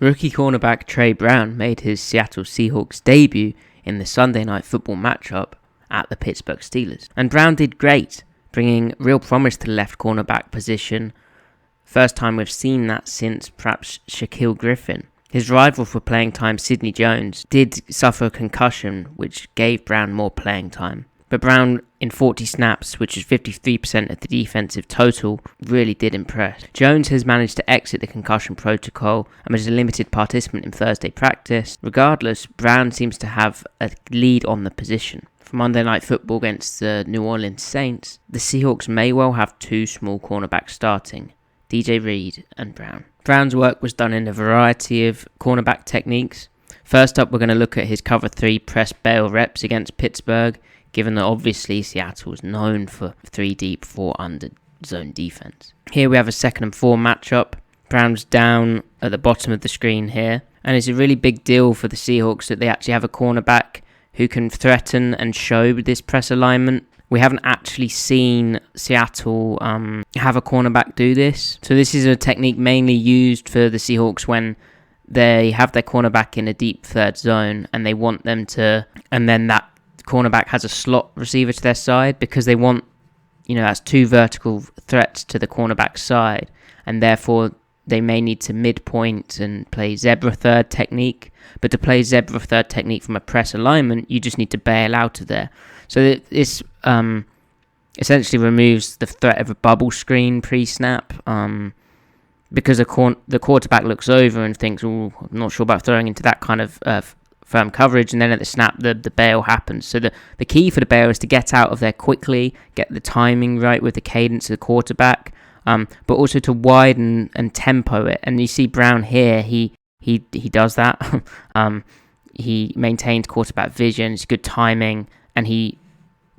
Rookie cornerback Trey Brown made his Seattle Seahawks debut in the Sunday Night Football matchup at the Pittsburgh Steelers. And Brown did great, bringing real promise to the left cornerback position. First time we've seen that since perhaps Shaquille Griffin. His rival for playing time, Sidney Jones, did suffer a concussion, which gave Brown more playing time. But Brown, in 40 snaps, which is 53% of the defensive total, really did impress. Jones has managed to exit the concussion protocol and was a limited participant in Thursday practice. Regardless, Brown seems to have a lead on the position. For Monday Night Football against the New Orleans Saints, the Seahawks may well have two small cornerbacks starting, DJ Reed and Brown. Brown's work was done in a variety of cornerback techniques. First up, we're going to look at his cover 3 press bail reps against Pittsburgh, given that obviously Seattle is known for 3 deep, 4 under zone defense. Here we have a 2nd and 4 matchup. Brown's down at the bottom of the screen here, and it's a really big deal for the Seahawks that they actually have a cornerback who can threaten and show this press alignment. We haven't actually seen Seattle have a cornerback do this. So this is a technique mainly used for the Seahawks when they have their cornerback in a deep third zone and they want them to, and then that cornerback has a slot receiver to their side because they want, that's 2 vertical threats to the cornerback side, and therefore they may need to midpoint and play zebra third technique. But to play zebra third technique from a press alignment, you just need to bail out of there. So this essentially removes the threat of a bubble screen pre-snap because the quarterback looks over and thinks, I'm not sure about throwing into that kind of firm coverage, and then at the snap the bail happens. So the key for the bail is to get out of there quickly, get the timing right with the cadence of the quarterback, but also to widen and tempo it. And you see Brown here, he does that. He maintains quarterback vision, it's good timing, and he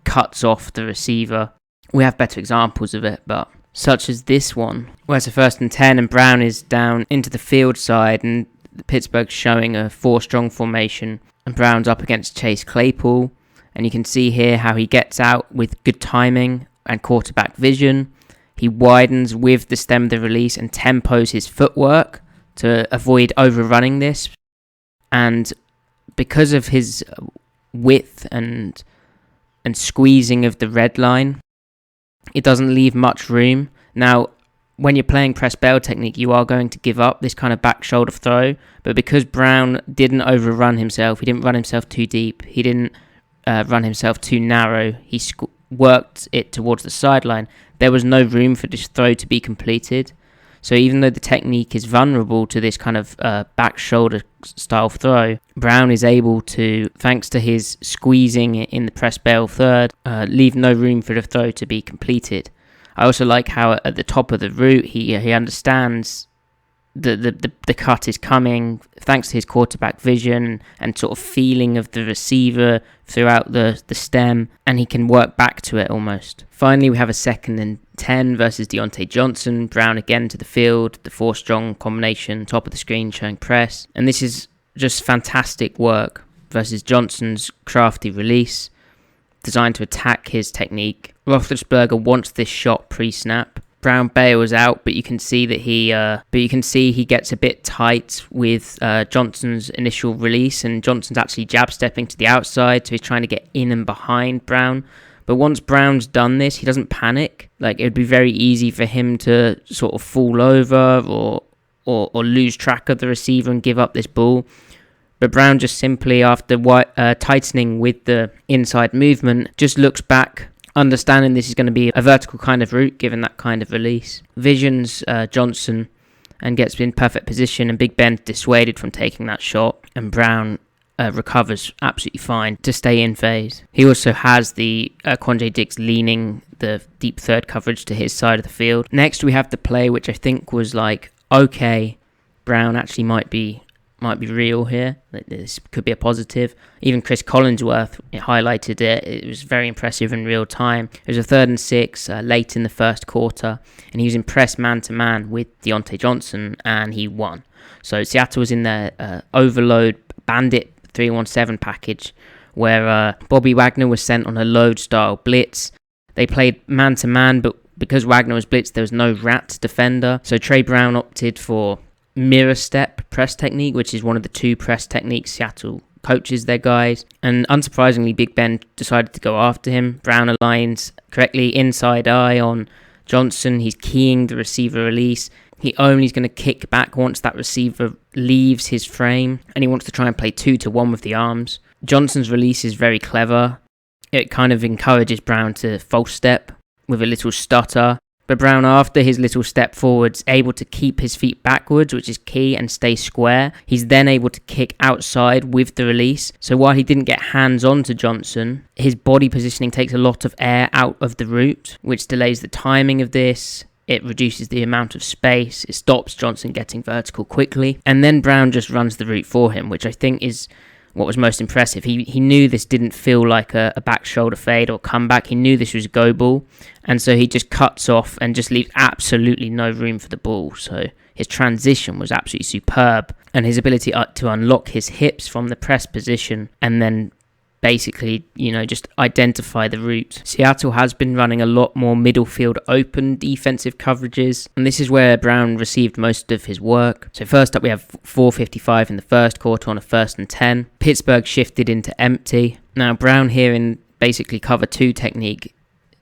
cuts off the receiver. We have better examples of it, but such as this one, where it's a 1st and 10 and Brown is down into the field side and Pittsburgh's showing a 4-strong formation and Brown's up against Chase Claypool, and you can see here how he gets out with good timing and quarterback vision. He widens with the stem of the release and tempos his footwork to avoid overrunning this, and because of his width and squeezing of the red line, it doesn't leave much room. Now, when you're playing press bail technique, you are going to give up this kind of back shoulder throw, but because Brown didn't overrun himself, he didn't run himself too deep, he didn't run himself too narrow, he worked it towards the sideline, there was no room for this throw to be completed. So even though the technique is vulnerable to this kind of back shoulder style throw, Brown is able to, thanks to his squeezing in the press bail third, leave no room for the throw to be completed. I also like how at the top of the route he understands the cut is coming thanks to his quarterback vision and sort of feeling of the receiver throughout the stem, and he can work back to it almost. Finally, we have a 2nd and 10 versus Deontay Johnson. Brown again to the field, the 4-strong combination, top of the screen showing press, and this is just fantastic work versus Johnson's crafty release designed to attack his technique. Roethlisberger wants this shot pre-snap. Brown bails out, but you can see that he gets a bit tight with Johnson's initial release, and Johnson's actually jab stepping to the outside, so he's trying to get in and behind Brown. But once Brown's done this, he doesn't panic. Like, it would be very easy for him to sort of fall over or lose track of the receiver and give up this ball. But Brown just simply, after tightening with the inside movement, just looks back, understanding this is going to be a vertical kind of route given that kind of release. Visions Johnson and gets in perfect position, and Big Ben dissuaded from taking that shot, and Brown recovers absolutely fine to stay in phase. He also has the Quandre Diggs leaning the deep third coverage to his side of the field. Next we have the play which I think was like, okay, Brown actually might be real here. This could be a positive. Even Chris Collinsworth highlighted it. It was very impressive in real time. It was a 3rd and 6 late in the first quarter, and he was impressed man-to-man with Deontay Johnson, and he won. So Seattle was in their overload bandit 317 package, where Bobby Wagner was sent on a load-style blitz. They played man-to-man, but because Wagner was blitzed, there was no rat defender. So Trey Brown opted for mirror step press technique, which is one of the 2 press techniques Seattle coaches their guys. And unsurprisingly, Big Ben decided to go after him. Brown aligns correctly, inside eye on Johnson. He's keying the receiver release. He only is going to kick back once that receiver leaves his frame, and he wants to try and play 2-to-1 with the arms. Johnson's release is very clever. It kind of encourages Brown to false step with a little stutter. But Brown, after his little step forwards, able to keep his feet backwards, which is key, and stay square. He's then able to kick outside with the release. So while he didn't get hands on to Johnson, his body positioning takes a lot of air out of the route, which delays the timing of this. It reduces the amount of space. It stops Johnson getting vertical quickly. And then Brown just runs the route for him, which I think is what was most impressive. He knew this didn't feel like a back shoulder fade or comeback. He knew this was a go ball. And so he just cuts off and just leaves absolutely no room for the ball. So his transition was absolutely superb. And his ability to unlock his hips from the press position and then basically, just identify the route. Seattle has been running a lot more middle field open defensive coverages, and this is where Brown received most of his work. So first up, we have 4:55 in the first quarter on a 1st and 10. Pittsburgh shifted into empty. Now Brown here in basically cover 2 technique,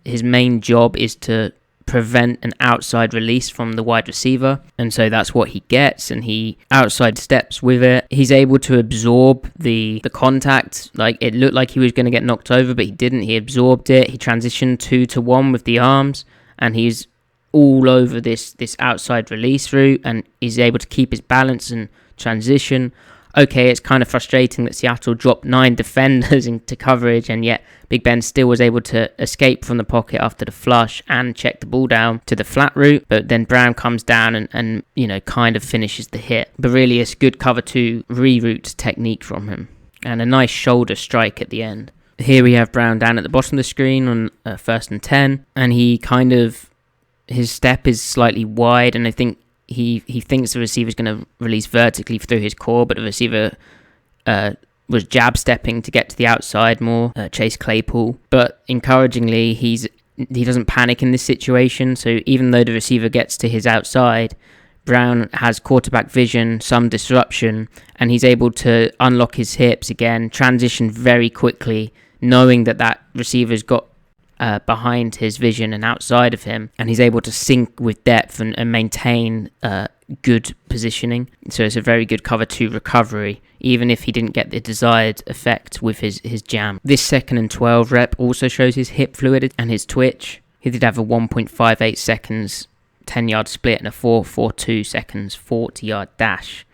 his main job is to prevent an outside release from the wide receiver, and so that's what he gets, and he outside steps with it. He's able to absorb the contact. Like, it looked like he was going to get knocked over, but he didn't. He absorbed it. He transitioned 2-to-1 with the arms, and he's all over this outside release route, and he's able to keep his balance and transition. Okay, it's kind of frustrating that Seattle dropped 9 defenders into coverage, and yet Big Ben still was able to escape from the pocket after the flush and check the ball down to the flat route. But then Brown comes down and kind of finishes the hit. But really, it's good cover 2 reroute technique from him, and a nice shoulder strike at the end. Here we have Brown down at the bottom of the screen on 1st and 10, and his step is slightly wide, and I think he thinks the receiver's going to release vertically through his core, but the receiver was jab stepping to get to the outside more, Chase Claypool. But encouragingly, he doesn't panic in this situation, so even though the receiver gets to his outside, Brown has quarterback vision, some disruption, and he's able to unlock his hips again, transition very quickly, knowing that receiver's got behind his vision and outside of him, and he's able to sync with depth and maintain good positioning. So it's a very good cover 2 recovery, even if he didn't get the desired effect with his jam. This 2nd and 12 rep also shows his hip fluidity and his twitch. He did have a 1.58 seconds 10-yard split and a 4.42 seconds 40-yard dash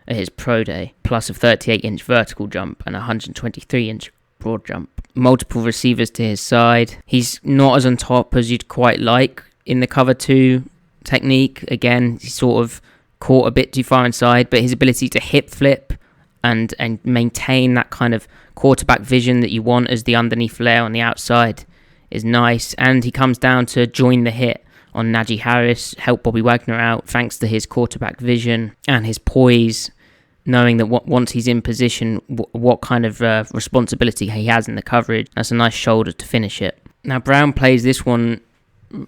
at his pro day, plus a 38-inch vertical jump and a 123-inch broad jump. Multiple receivers to his side. He's not as on top as you'd quite like in the cover 2 technique. Again, he sort of caught a bit too far inside, but his ability to hip flip and maintain that kind of quarterback vision that you want as the underneath layer on the outside is nice. And he comes down to join the hit on Najee Harris, help Bobby Wagner out thanks to his quarterback vision and his poise, knowing that once he's in position, what kind of responsibility he has in the coverage. That's a nice shoulder to finish it. Now, Brown plays this one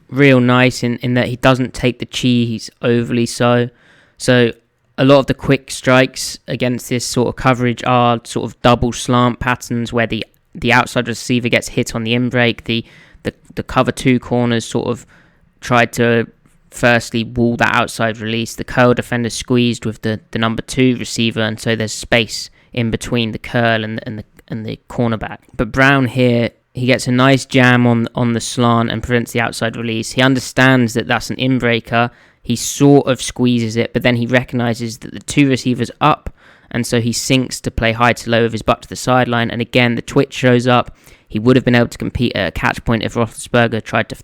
real nice in that he doesn't take the cheese overly so. So a lot of the quick strikes against this sort of coverage are sort of double slant patterns where the outside receiver gets hit on the in-break. The cover 2 corners sort of tried to firstly wall that outside release. The curl defender squeezed with the number 2 receiver, and so there's space in between the curl and the cornerback. But Brown here, he gets a nice jam on the slant and prevents the outside release. He understands that that's an in-breaker. He sort of squeezes it, but then he recognizes that the 2 receivers up, and so he sinks to play high to low with his butt to the sideline. And again, the twitch shows up. He would have been able to compete at a catch point if Roethlisberger tried to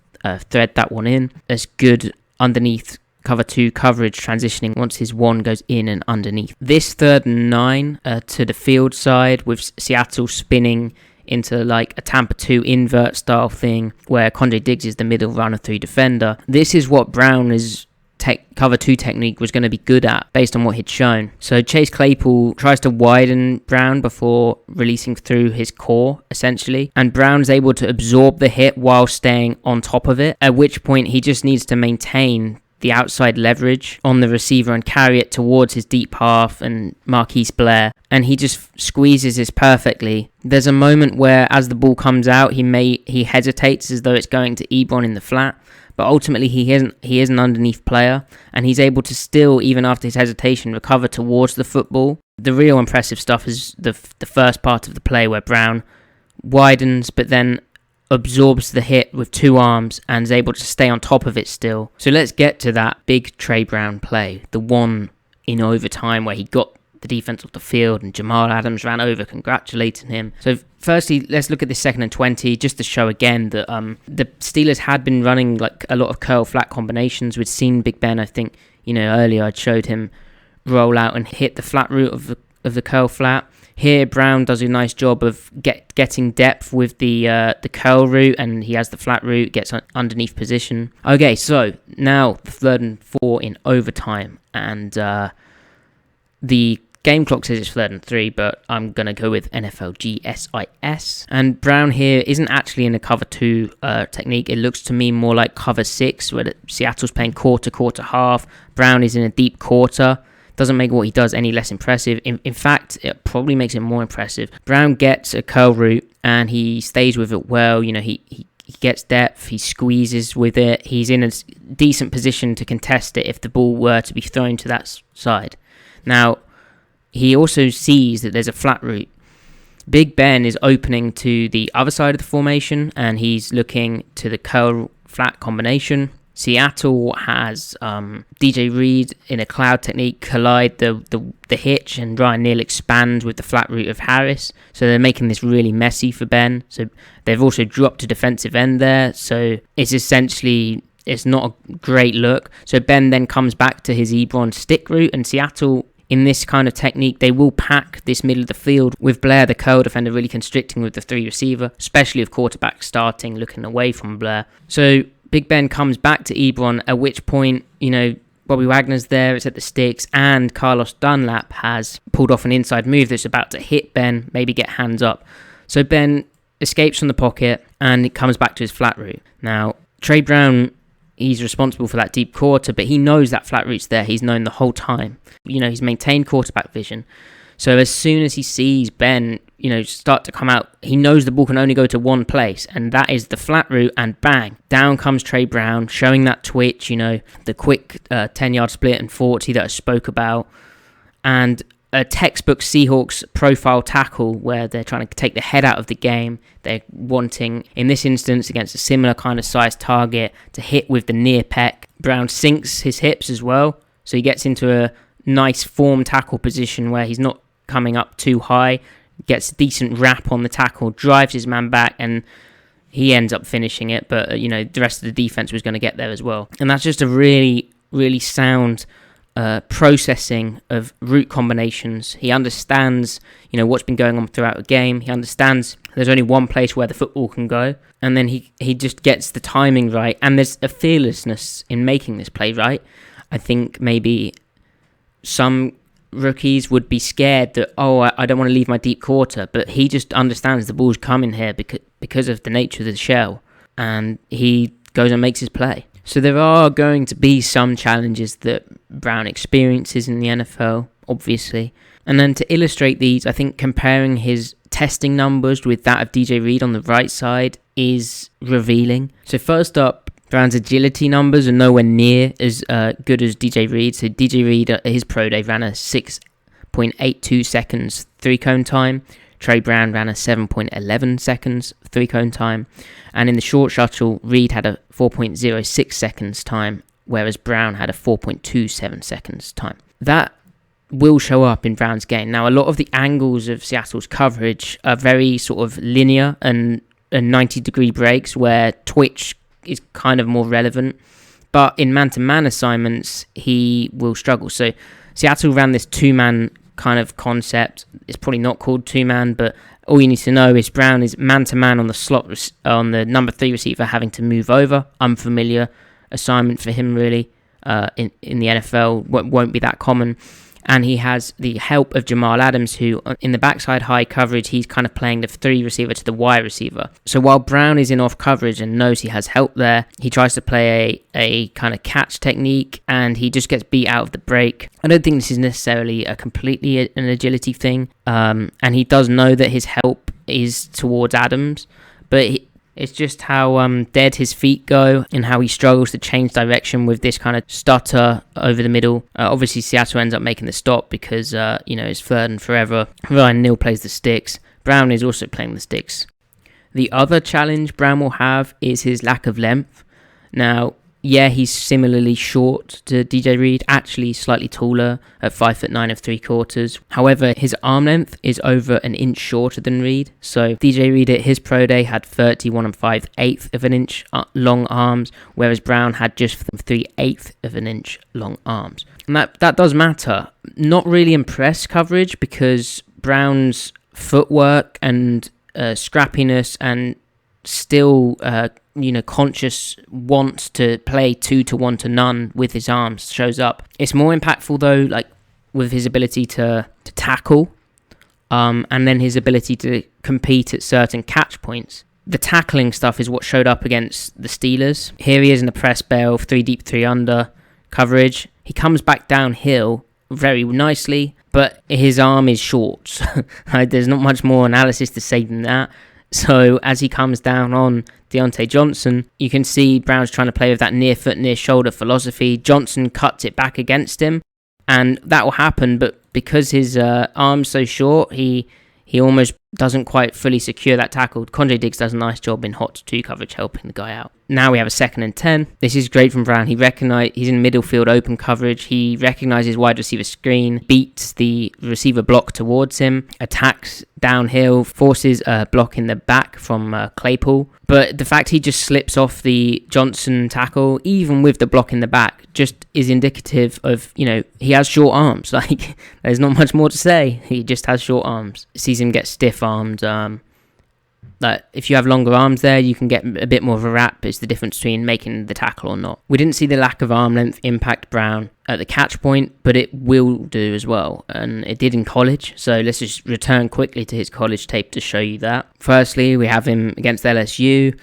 thread that one in. There's good underneath cover 2 coverage transitioning once his 1 goes in and underneath. This 3rd and 9 to the field side with Seattle spinning into like a Tampa 2 invert style thing where Condre Diggs is the middle runner 3 defender. This is what Brown's cover 2 technique was going to be good at based on what he'd shown. So Chase Claypool tries to widen Brown before releasing through his core, essentially, and Brown's able to absorb the hit while staying on top of it, at which point he just needs to maintain the outside leverage on the receiver and carry it towards his deep half and Marquise Blair, and he just squeezes this perfectly. There's a moment where, as the ball comes out, he hesitates as though it's going to Ebron in the flat, but ultimately he is an underneath player, and he's able to still, even after his hesitation, recover towards the football. The real impressive stuff is the first part of the play where Brown widens, but then absorbs the hit with two arms and is able to stay on top of it still. So let's get to that big Trey Brown play, the one in overtime where he got the defense off the field and Jamal Adams ran over congratulating him. So firstly, let's look at this 2nd and 20 just to show again that the Steelers had been running like a lot of curl flat combinations. We'd seen Big Ben, I think, earlier I'd showed him roll out and hit the flat route of the curl flat. Here, Brown does a nice job of getting depth with the curl route, and he has the flat route, gets underneath position. Okay, so now the 3rd and 4 in overtime, and the game clock says it's 3rd and 3, but I'm going to go with NFL GSIS. And Brown here isn't actually in a cover 2 technique. It looks to me more like cover 6, where Seattle's playing quarter, half. Brown is in a deep quarter. Doesn't make what he does any less impressive. In fact, it probably makes it more impressive. Brown gets a curl route and he stays with it well. He gets depth, he squeezes with it. He's in a decent position to contest it if the ball were to be thrown to that side. Now, he also sees that there's a flat route. Big Ben is opening to the other side of the formation and he's looking to the curl flat combination. Seattle has DJ Reed in a cloud technique collide the hitch, and Ryan Neal expands with the flat route of Harris. So they're making this really messy for Ben. So they've also dropped a defensive end there. So it's not a great look. So Ben then comes back to his Ebron stick route, and Seattle, in this kind of technique, they will pack this middle of the field with Blair, the curl defender, really constricting with the 3 receiver, especially if quarterback starting, looking away from Blair. So Big Ben comes back to Ebron, at which point, Bobby Wagner's there, it's at the sticks, and Carlos Dunlap has pulled off an inside move that's about to hit Ben, maybe get hands up. So Ben escapes from the pocket, and it comes back to his flat route. Now, Trey Brown, he's responsible for that deep quarter, but he knows that flat route's there. He's known the whole time. He's maintained quarterback vision. So as soon as he sees Ben, start to come out, he knows the ball can only go to one place, and that is the flat route, and bang, down comes Trey Brown, showing that twitch, the quick 10-yard split and 40 that I spoke about, and a textbook Seahawks profile tackle where they're trying to take the head out of the game. They're wanting, in this instance, against a similar kind of size target, to hit with the near pec. Brown sinks his hips as well, so he gets into a nice form tackle position where he's not coming up too high, gets a decent wrap on the tackle, drives his man back, and he ends up finishing it. But, the rest of the defense was going to get there as well. And that's just a really, really sound processing of route combinations. He understands, what's been going on throughout the game. He understands there's only one place where the football can go. And then he just gets the timing right. And there's a fearlessness in making this play right. I think maybe some rookies would be scared that, I don't want to leave my deep quarter, but he just understands the ball's coming here because of the nature of the shell, and he goes and makes his play. So there are going to be some challenges that Brown experiences in the NFL, obviously. And then to illustrate these, I think comparing his testing numbers with that of DJ Reed on the right side is revealing. So first up, Brown's agility numbers are nowhere near as good as DJ Reed. So DJ Reed at his pro day ran a 6.82 seconds 3-cone time. Trey Brown ran a 7.11 seconds 3-cone time. And in the short shuttle, Reed had a 4.06 seconds time, whereas Brown had a 4.27 seconds time. That will show up in Brown's game. Now, a lot of the angles of Seattle's coverage are very sort of linear and 90-degree breaks where twitch is kind of more relevant, but in man-to-man assignments he will struggle. So Seattle ran this 2-man kind of concept. It's probably not called 2-man, but all you need to know is Brown is man-to-man on the slot, on the number 3 receiver having to move over. Unfamiliar assignment for him really. In the NFL won't be that common, And he has the help of Jamal Adams, who in the backside high coverage, he's kind of playing the 3 receiver to the wide receiver. So while Brown is in off coverage and knows he has help there, he tries to play a kind of catch technique and he just gets beat out of the break. I don't think this is necessarily a completely an agility thing. And he does know that his help is towards Adams, but it's just how dead his feet go and how he struggles to change direction with this kind of stutter over the middle. Obviously, Seattle ends up making the stop because, it's 3rd and forever. Ryan Neal plays the sticks. Brown is also playing the sticks. The other challenge Brown will have is his lack of length. Now, yeah, he's similarly short to DJ Reed, actually slightly taller at 5'9" and 3/4. However, his arm length is over an inch shorter than Reed. So DJ Reed at his pro day had 31 and 5/8 of an inch long arms, whereas Brown had just 3/8 of an inch long arms. And that does matter. Not really in press coverage because Brown's footwork and scrappiness and still conscious wants to play 2 to 1 to none with his arms shows up. It's more impactful though, like with his ability to tackle, and then his ability to compete at certain catch points. The tackling stuff is what showed up against the Steelers. Here he is in the press bail, 3 deep, 3 under coverage. He comes back downhill very nicely, but his arm is short. There's not much more analysis to say than that. So as he comes down on Deontay Johnson, you can see Brown's trying to play with that near foot, near shoulder philosophy. Johnson cuts it back against him, and that will happen, but because his arm's so short, he almost doesn't quite fully secure that tackle. Condre Diggs does a nice job in hot 2 coverage helping the guy out. Now we have a 2nd and 10. This is great from Brown. He's in middle field open coverage. He recognises wide receiver screen, beats the receiver block towards him, attacks downhill, forces a block in the back from Claypool. But the fact he just slips off the Johnson tackle, even with the block in the back, just is indicative of, he has short arms. Like, there's not much more to say. He just has short arms. Sees him get stiff-armed. Like, if you have longer arms there, you can get a bit more of a rap. It's the difference between making the tackle or not. We didn't see the lack of arm length impact Brown at the catch point, but it will do as well. And it did in college. So let's just return quickly to his college tape to show you that. Firstly, we have him against LSU.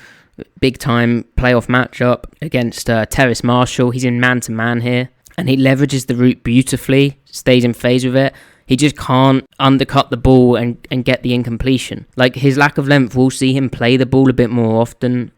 Big time playoff matchup against Terrace Marshall. He's in man-to-man here. And he leverages the route beautifully, stays in phase with it. He just can't undercut the ball and get the incompletion. Like, his lack of length will see him play the ball a bit more often.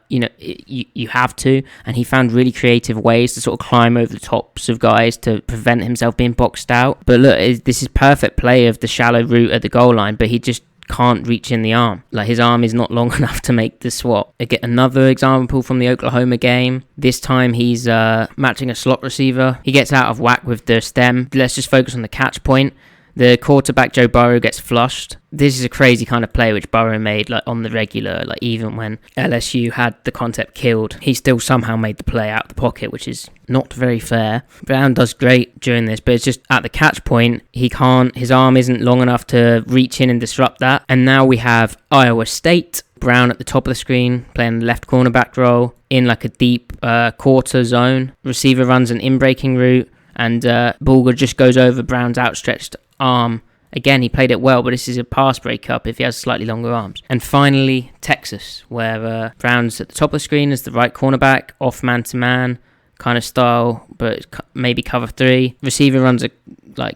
You have to. And he found really creative ways to sort of climb over the tops of guys to prevent himself being boxed out. But look, this is perfect play of the shallow route at the goal line, but he just can't reach in the arm. Like, his arm is not long enough to make the swap. Again, another example from the Oklahoma game. This time he's matching a slot receiver. He gets out of whack with the stem. Let's just focus on the catch point. The quarterback, Joe Burrow, gets flushed. This is a crazy kind of play which Burrow made on the regular. Like, even when LSU had the concept killed, he still somehow made the play out of the pocket, which is not very fair. Brown does great during this, but it's just at the catch point, he can't. His arm isn't long enough to reach in and disrupt that. And now we have Iowa State. Brown at the top of the screen, playing the left cornerback role in like a deep quarter zone. Receiver runs an in-breaking route, and Bulger just goes over Brown's outstretched arm. Again, he played it well, but this is a pass breakup if he has slightly longer arms. And finally, Texas, where Brown's at the top of the screen as the right cornerback, off man-to-man kind of style, but maybe cover 3. Receiver runs a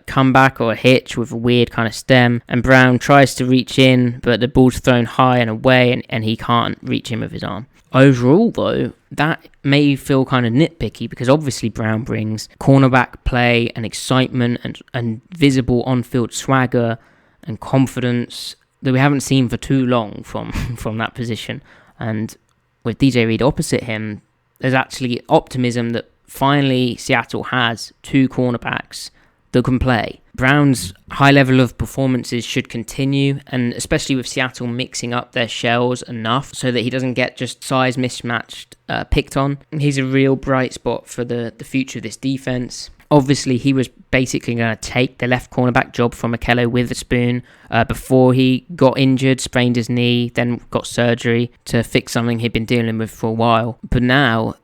comeback or a hitch with a weird kind of stem, and Brown tries to reach in, but the ball's thrown high and away, and he can't reach in with his arm. Overall, though, that may feel kind of nitpicky because obviously Brown brings cornerback play and excitement and visible on-field swagger and confidence that we haven't seen for too long from that position. And with DJ Reed opposite him, there's actually optimism that finally Seattle has 2 cornerbacks that can play. Brown's high level of performances should continue, and especially with Seattle mixing up their shells enough so that he doesn't get just size mismatched picked on. He's a real bright spot for the future of this defense. Obviously, he was basically going to take the left cornerback job from Akello Witherspoon before he got injured, sprained his knee, then got surgery to fix something he'd been dealing with for a while. But now,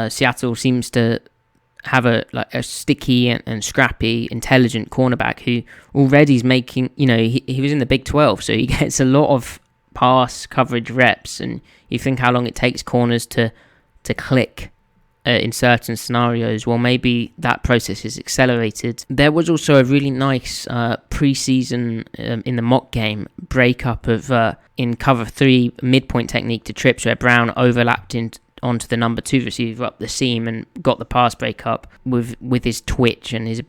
Seattle seems to have a sticky and scrappy, intelligent cornerback who already is making, he was in the Big 12, so he gets a lot of pass coverage reps, and you think how long it takes corners to click in certain scenarios. Well, maybe that process is accelerated. There was also a really nice preseason in the mock game breakup of in cover 3 midpoint technique to trips, where Brown overlapped onto the number 2 receiver up the seam and got the pass breakup with his twitch and his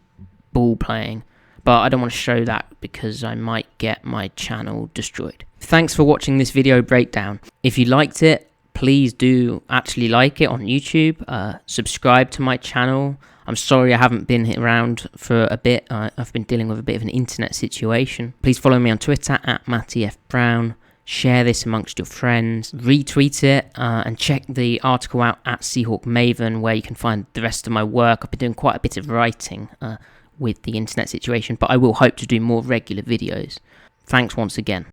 ball playing. But I don't want to show that because I might get my channel destroyed. Thanks for watching this video breakdown. If you liked it, please do actually like it on YouTube. Subscribe to my channel. I'm sorry I haven't been around for a bit. I've been dealing with a bit of an internet situation. Please follow me on Twitter @MattyFBrown. Share this amongst your friends. Retweet it and check the article out at SeahawkMaven, where you can find the rest of my work. I've been doing quite a bit of writing with the internet situation, but I will hope to do more regular videos. Thanks once again.